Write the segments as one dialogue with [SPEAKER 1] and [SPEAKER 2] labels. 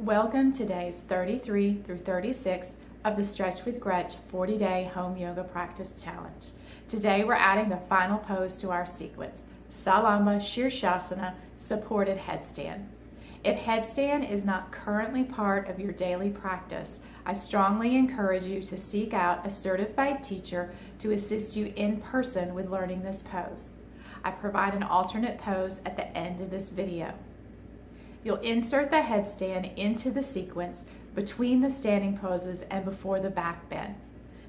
[SPEAKER 1] Welcome to days 33 through 36 of the Stretch with Gretch 40-day home yoga practice challenge. Today we're adding the final pose to our sequence, Sirsasana supported headstand. If headstand is not currently part of your daily practice, I strongly encourage you to seek out a certified teacher to assist you in person with learning this pose. I provide an alternate pose at the end of this video. You'll insert the headstand into the sequence between the standing poses and before the back bend.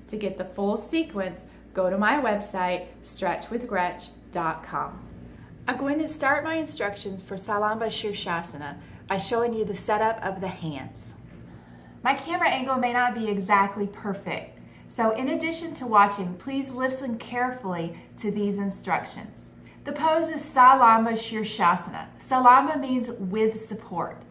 [SPEAKER 1] To get the full sequence, go to my website, stretchwithgretch.com. I'm going to start my instructions for Sirsasana by showing you the setup of the hands. My camera angle may not be exactly perfect, so in addition to watching, please listen carefully to these instructions. The pose is Sirsasana. Salamba means with support.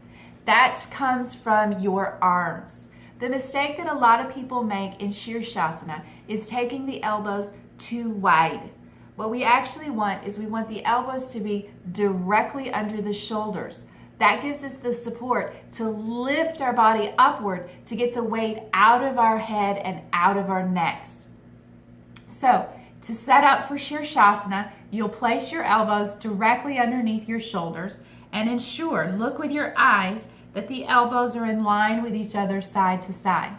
[SPEAKER 1] That comes from your arms. The mistake that a lot of people make in Sirsasana is taking the elbows too wide. What we actually want is we want the elbows to be directly under the shoulders. That gives us the support to lift our body upward to get the weight out of our head and out of our necks. So, to set up for Sirsasana, you'll place your elbows directly underneath your shoulders and look with your eyes that the elbows are in line with each other side to side.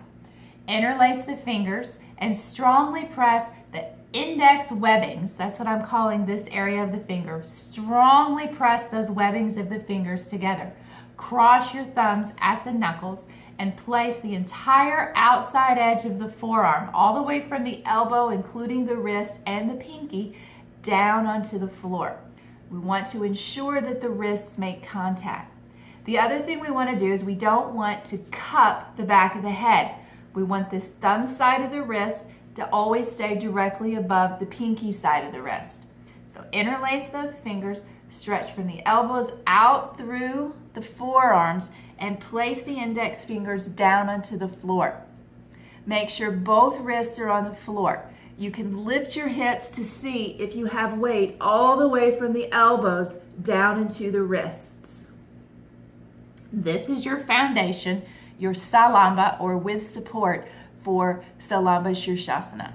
[SPEAKER 1] Interlace the fingers and strongly press the index webbings, that's what I'm calling this area of the finger. Strongly press those webbings of the fingers together. Cross your thumbs at the knuckles and place the entire outside edge of the forearm, all the way from the elbow, including the wrist and the pinky, down onto the floor. We want to ensure that the wrists make contact. The other thing we want to do is we don't want to cup the back of the head. We want this thumb side of the wrist to always stay directly above the pinky side of the wrist. So interlace those fingers, stretch from the elbows out through the forearms, and place the index fingers down onto the floor. Make sure both wrists are on the floor. You can lift your hips to see if you have weight all the way from the elbows down into the wrists. This is your foundation, your Salamba, or with support, for Sirsasana.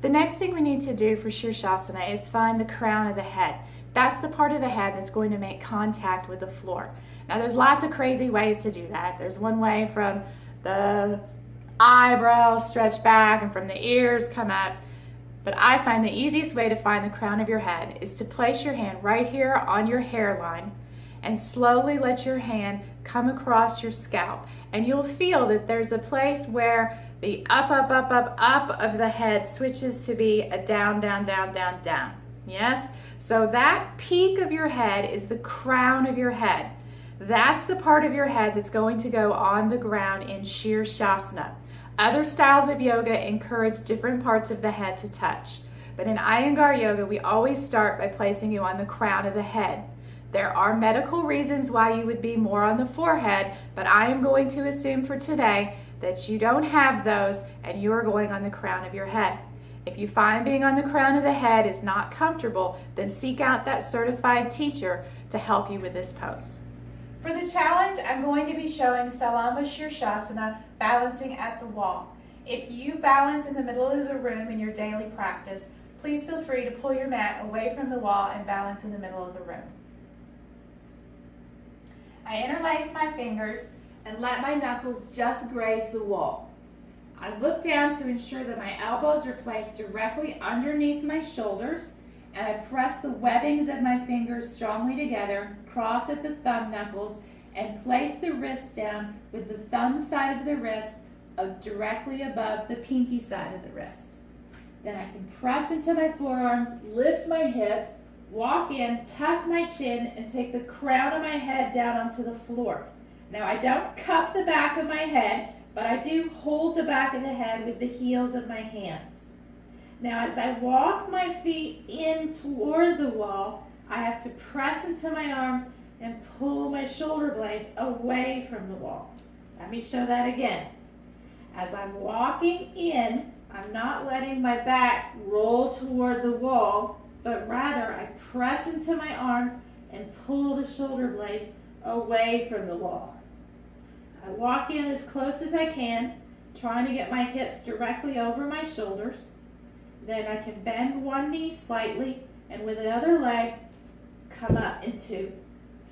[SPEAKER 1] The next thing we need to do for Sirsasana is find the crown of the head. That's the part of the head that's going to make contact with the floor. Now there's lots of crazy ways to do that. There's one way from the eyebrows stretch back and from the ears come up. But I find the easiest way to find the crown of your head is to place your hand right here on your hairline and slowly let your hand come across your scalp. And you'll feel that there's a place where the up of the head switches to be a down, down, down, down, down. Yes? So that peak of your head is the crown of your head. That's the part of your head that's going to go on the ground in Sirsasana. Other styles of yoga encourage different parts of the head to touch. But in Iyengar yoga, we always start by placing you on the crown of the head. There are medical reasons why you would be more on the forehead, but I am going to assume for today that you don't have those and you are going on the crown of your head. If you find being on the crown of the head is not comfortable, then seek out that certified teacher to help you with this pose. For the challenge, I'm going to be showing Sirsasana balancing at the wall. If you balance in the middle of the room in your daily practice, please feel free to pull your mat away from the wall and balance in the middle of the room. I interlace my fingers and let my knuckles just graze the wall. I look down to ensure that my elbows are placed directly underneath my shoulders, and I press the webbings of my fingers strongly together, cross at the thumb knuckles, and place the wrist down with the thumb side of the wrist directly above the pinky side of the wrist. Then I can press into my forearms, lift my hips, walk in, tuck my chin, and take the crown of my head down onto the floor. Now I don't cup the back of my head, but I do hold the back of the head with the heels of my hands. Now as I walk my feet in toward the wall, I have to press into my arms and pull my shoulder blades away from the wall. Let me show that again. As I'm walking in, I'm not letting my back roll toward the wall, but rather I press into my arms and pull the shoulder blades away from the wall.
[SPEAKER 2] I walk in as close as I can, trying to get my hips directly over my shoulders. Then I can bend one knee slightly and with the other leg come up into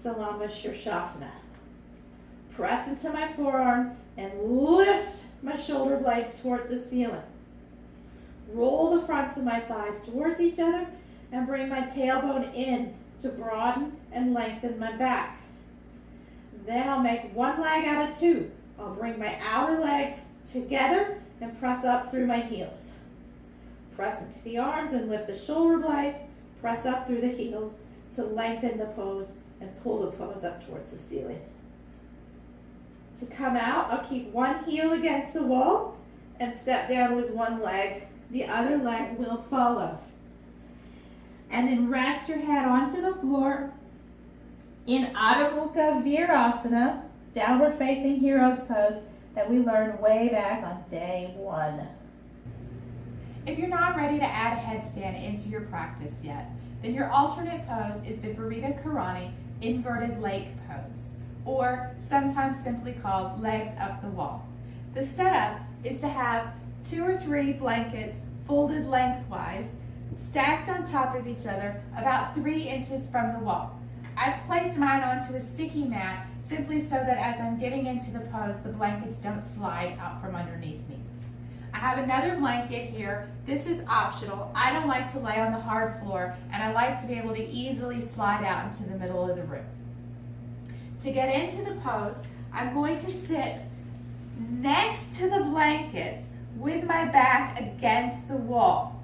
[SPEAKER 2] Salamba Sirsasana. Press into my forearms and lift my shoulder blades towards the ceiling. Roll the fronts of my thighs towards each other and bring my tailbone in to broaden and lengthen my back. Then I'll make one leg out of two. I'll bring my outer legs together and press up through my heels. Press into the arms and lift the shoulder blades. Press up through the heels to lengthen the pose and pull the pose up towards the ceiling. To come out, I'll keep one heel against the wall and step down with one leg. The other leg will follow. And then rest your head onto the floor in Adho Mukha Virasana, downward facing hero's pose that we learned way back on day 1.
[SPEAKER 1] If you're not ready to add a headstand into your practice yet, then your alternate pose is Viparita Karani, inverted leg pose, or sometimes simply called legs up the wall. The setup is to have 2 or 3 blankets folded lengthwise, stacked on top of each other about 3 inches from the wall. I've placed mine onto a sticky mat simply so that as I'm getting into the pose, the blankets don't slide out from underneath me. I have another blanket here. This is optional. I don't like to lay on the hard floor, and I like to be able to easily slide out into the middle of the room. To get into the pose, I'm going to sit next to the blankets with my back against the wall.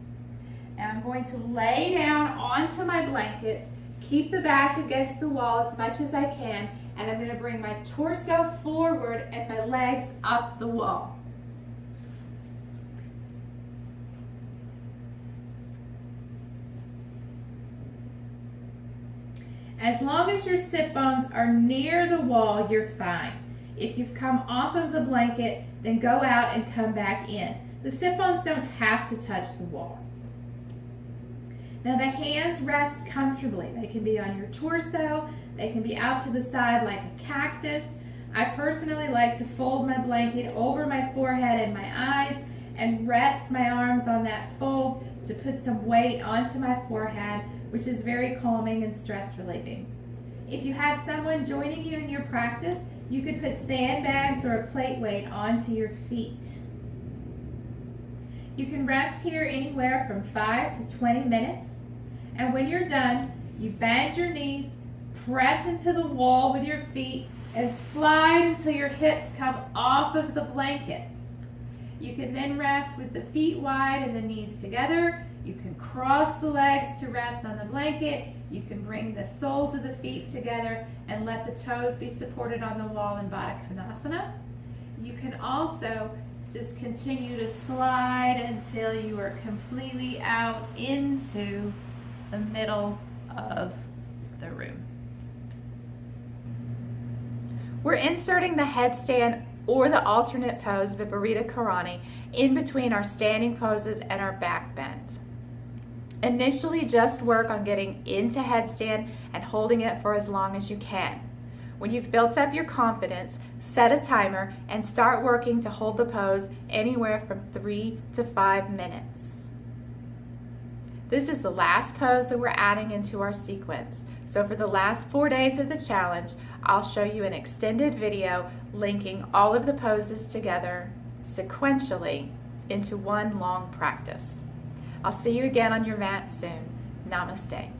[SPEAKER 1] And I'm going to lay down onto my blankets, keep the back against the wall as much as I can, and I'm going to bring my torso forward and my legs up the wall. As long as your sit bones are near the wall, you're fine. If you've come off of the blanket, then go out and come back in. The sit bones don't have to touch the wall. Now the hands rest comfortably. They can be on your torso, they can be out to the side like a cactus. I personally like to fold my blanket over my forehead and my eyes and rest my arms on that fold to put some weight onto my forehead, which is very calming and stress relieving. If you have someone joining you in your practice, you could put sandbags or a plate weight onto your feet. You can rest here anywhere from 5 to 20 minutes. And when you're done, you bend your knees, press into the wall with your feet, and slide until your hips come off of the blankets. You can then rest with the feet wide and the knees together. You can cross the legs to rest on the blanket. You can bring the soles of the feet together and let the toes be supported on the wall in Baddha Konasana. You can also just continue to slide until you are completely out into the middle of the room. We're inserting the headstand or the alternate pose, Viparita Karani, in between our standing poses and our back bend. Initially, just work on getting into headstand and holding it for as long as you can. When you've built up your confidence, set a timer and start working to hold the pose anywhere from 3 to 5 minutes. This is the last pose that we're adding into our sequence. So for the last 4 days of the challenge, I'll show you an extended video linking all of the poses together sequentially into one long practice. I'll see you again on your mat soon. Namaste.